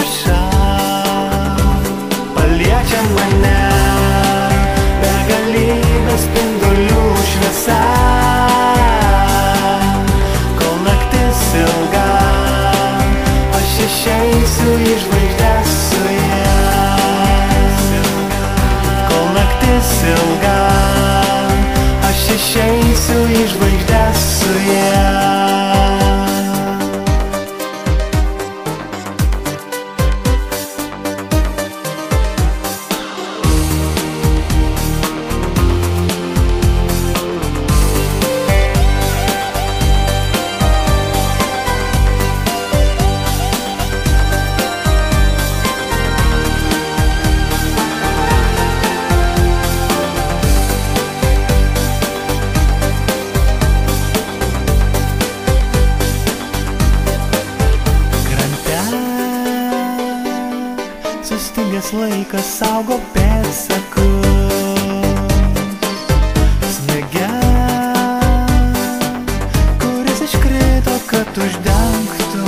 vieniša, paliečia mane begalybės spindulių šviesa. Kol naktis ilga, aš išeisiu į žvaigždes su ja. Kol naktis ilga, aš išeisiu į žvaigždes su ja. Sustingęs laikas saugo pėdsakus snige, kuris iškrito, kad uždengtų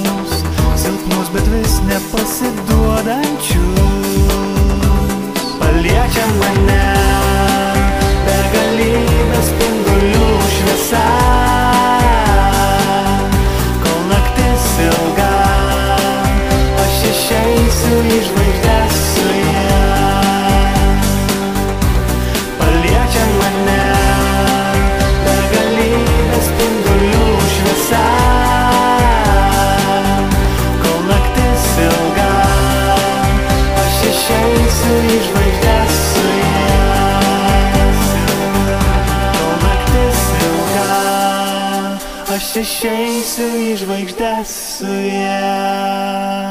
mus, silpnus, bet vis nepasiduodančius. Paliečia mane begalybės spindulių šviesa. Kol naktis ilga, išeisiu į žvaigždes su ja. Paliečia mane begalybės spindulių šviesa. Kol naktis ilga, aš išeisiu į žvaigždes su ja. Kol naktis ilga, aš išeisiu į žvaigždes su ja.